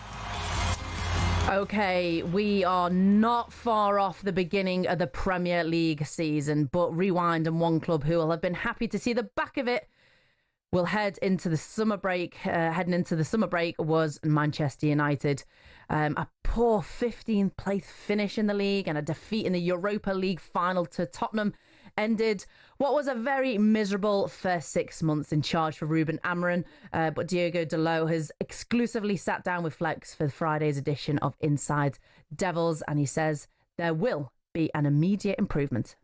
OK, we are not far off the beginning of the Premier League season, but rewind and one club who will have been happy to see the back of it will head into the summer break. Heading into the summer break was Manchester United. A poor 15th place finish in the league and a defeat in the Europa League final to Tottenham ended what was a very miserable first 6 months in charge for Ruben Amorim. But Diogo Dalot has exclusively sat down with Flex for Friday's edition of Inside Devils, and he says there will be an immediate improvement.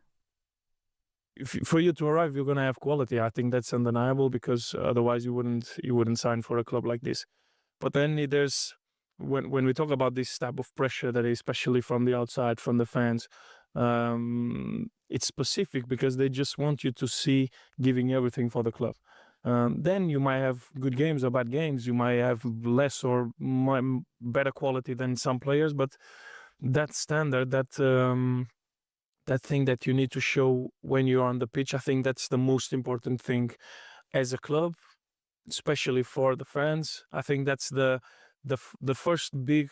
For you to arrive, you're going to have quality. I think that's undeniable, because otherwise you wouldn't sign for a club like this. But then there's when we talk about this type of pressure, that is especially from the outside, from the fans, it's specific because they just want you to see giving everything for the club. Then you might have good games or bad games. You might have less or better quality than some players, but that standard, that thing that you need to show when you're on the pitch, I think that's the most important thing as a club, especially for the fans. I think that's the first big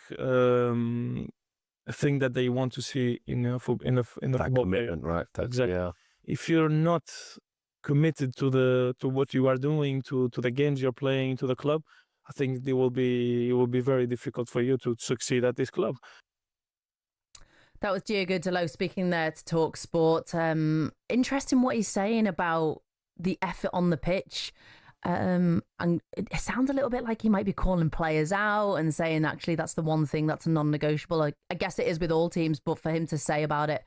thing that they want to see in the football commitment, right? Exactly. Yeah. If you're not committed to what you are doing, to the games you're playing, to the club, I think it will be very difficult for you to succeed at this club. That was Diogo Dalot speaking there to talkSPORT. Interesting what he's saying about the effort on the pitch. And it sounds a little bit like he might be calling players out and saying, actually, that's the one thing that's a non-negotiable. I guess it is with all teams, but for him to say about it,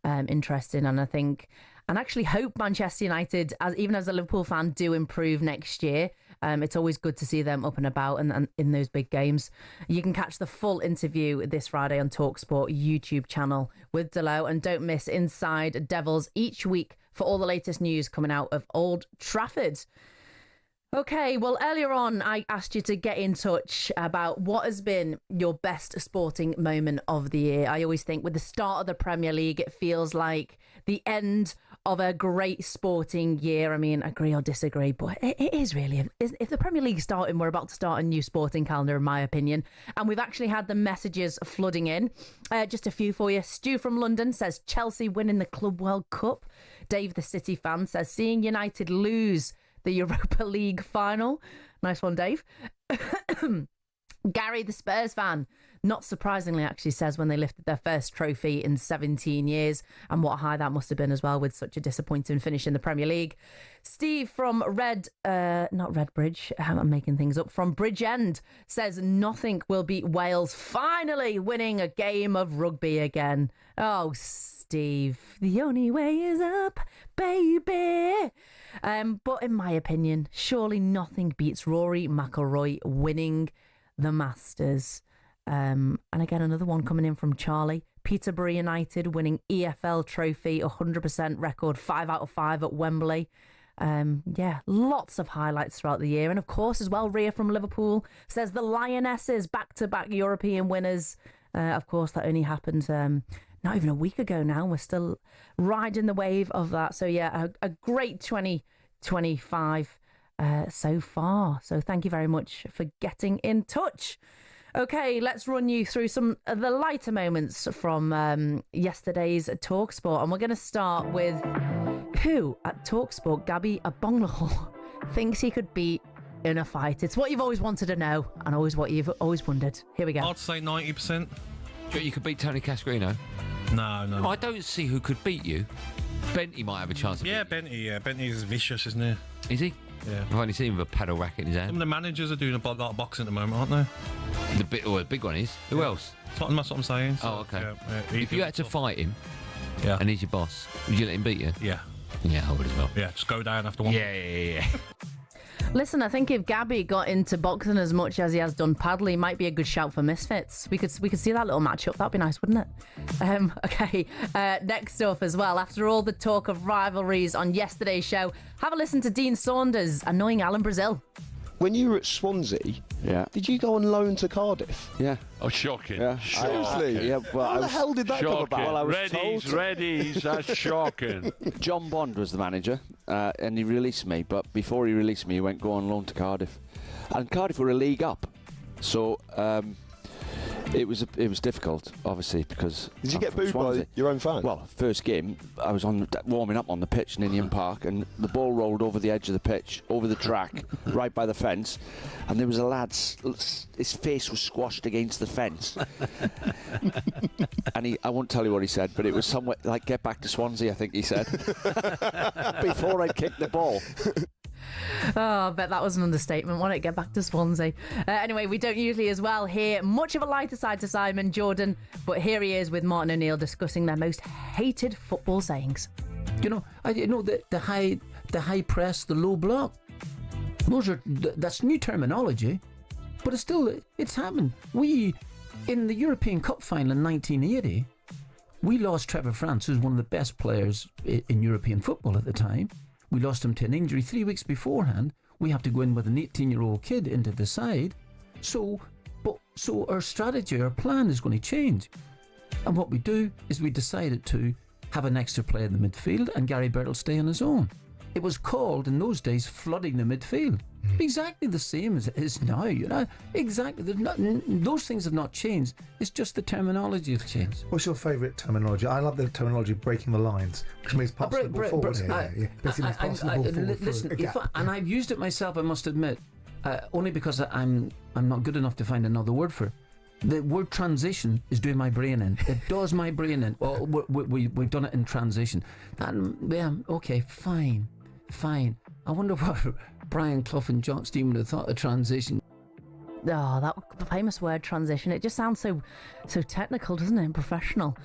interesting. And I think, and actually hope Manchester United, even as a Liverpool fan, do improve next year. It's always good to see them up and about and in those big games. You can catch the full interview this Friday on talkSPORT YouTube channel with Dalot, and don't miss Inside Devils each week for all the latest news coming out of Old Trafford. Okay, well, earlier on, I asked you to get in touch about what has been your best sporting moment of the year. I always think with the start of the Premier League, it feels like the end of a great sporting year. I mean, agree or disagree, but it is really. If the Premier League's starting, we're about to start a new sporting calendar, in my opinion. And we've actually had the messages flooding in. Just a few for you. Stu from London says Chelsea winning the Club World Cup. Dave, the City fan, says seeing United lose the Europa League final. Nice one, Dave. Gary, the Spurs fan, not surprisingly, actually says when they lifted their first trophy in 17 years, and what a high that must have been as well with such a disappointing finish in the Premier League. Steve from not Redbridge, I'm making things up, from Bridgend says nothing will beat Wales finally winning a game of rugby again. Oh, Steve, the only way is up, baby. But in my opinion, surely nothing beats Rory McIlroy winning the Masters. And again, another one coming in from Charlie. Peterborough United winning EFL trophy, 100% record, 5 out of 5 at Wembley. Yeah, lots of highlights throughout the year. And of course, as well, Ria from Liverpool says the Lionesses, back-to-back European winners. Of course, that only happened not even a week ago now. We're still riding the wave of that. So yeah, a great 2025 so far. So thank you very much for getting in touch. Okay, let's run you through some of the lighter moments from yesterday's talkSPORT. And we're going to start with Who at talkSPORT, Gabby Abonglaho, thinks he could beat in a fight? It's what you've always wanted to know and always what you've always wondered. Here we go. I'd say 90%. You could beat Tony Cascarino? No. I don't see who could beat you. Benty might have a chance. Benty is vicious, isn't he? Is he? Yeah. I've only seen him with a paddle racket in his hand. Some of the managers are doing a lot of boxing at the moment, aren't they? The big one is? Who else? Tottenham, that's what I'm saying. So, okay. Yeah, if you had to fight him, and he's your boss, would you let him beat you? Yeah. Yeah, I would as well. Yeah, just go down after one. Yeah. Listen, I think if Gabby got into boxing as much as he has done paddle, he might be a good shout for Misfits. We could see that little matchup. That'd be nice, wouldn't it? Okay, next up as well. After all the talk of rivalries on yesterday's show, have a listen to Dean Saunders annoying Alan Brazil. When you were at Swansea, did you go on loan to Cardiff? Yeah. Oh, shocking. Yeah. Seriously? Yeah, well, How the hell did that come about? Well, I was Reddy's, that's shocking. John Bond was the manager, and he released me, but before he released me, he went, go on loan to Cardiff. And Cardiff were a league up, so it was difficult, obviously, because... Did you get booed by your own fans? Well, first game, I was warming up on the pitch in Indian Park, and the ball rolled over the edge of the pitch, over the track, right by the fence, and there was a lad's... His face was squashed against the fence. And I won't tell you what he said, but it was somewhere like, get back to Swansea, I think he said. Before I kicked the ball. Oh, I bet that was an understatement, wasn't it? Get back to Swansea. Anyway, we don't usually as well hear much of a lighter side to Simon Jordan, but here he is with Martin O'Neill discussing their most hated football sayings. The high press, the low block. That's new terminology, but it's happened. We, in the European Cup final in 1980, we lost Trevor France, who's one of the best players in European football at the time. We lost him to an injury 3 weeks beforehand. We have to go in with an 18-year-old kid into the side. So our strategy, our plan is going to change. And what we do is we decided to have an extra player in the midfield and Gary Birtle stay on his own. It was called, in those days, flooding the midfield. Exactly the same as it is now, Exactly. Those things have not changed. It's just the terminology has changed. What's your favourite terminology? I love the terminology breaking the lines, which means passing the ball forward. Listen, and I've used it myself, I must admit, only because I'm not good enough to find another word for it. The word transition is doing my brain in. It does my brain in. Well, we've done it in transition. Okay, fine. I wonder what Brian Clough and Jock Stein would have thought of transition. Oh, that famous word, transition. It just sounds so technical, doesn't it, and professional.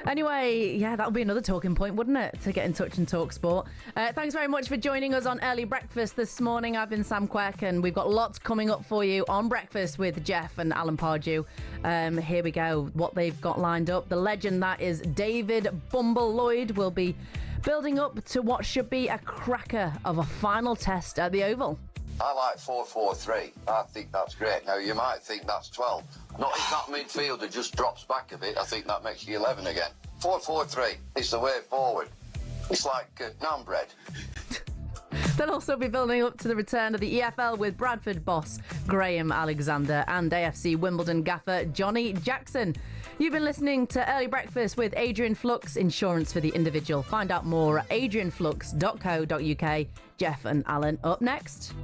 Anyway, that'll be another talking point, wouldn't it, to get in touch and talk sport. Thanks very much for joining us on Early Breakfast this morning. I've been Sam Quek, and we've got lots coming up for you on Breakfast with Jeff and Alan Pardew. Here we go, what they've got lined up. The legend that is David Bumble Lloyd will be building up to what should be a cracker of a final test at the Oval. I like 4-4-3. I think that's great. Now, you might think that's 12. Not if that midfielder just drops back a bit. I think that makes you 11 again. 4-4-3 is the way forward. It's like naan bread. They'll also be building up to the return of the EFL with Bradford boss Graham Alexander and AFC Wimbledon gaffer Johnny Jackson. You've been listening to Early Breakfast with Adrian Flux, insurance for the individual. Find out more at adrianflux.co.uk. Jeff and Alan up next.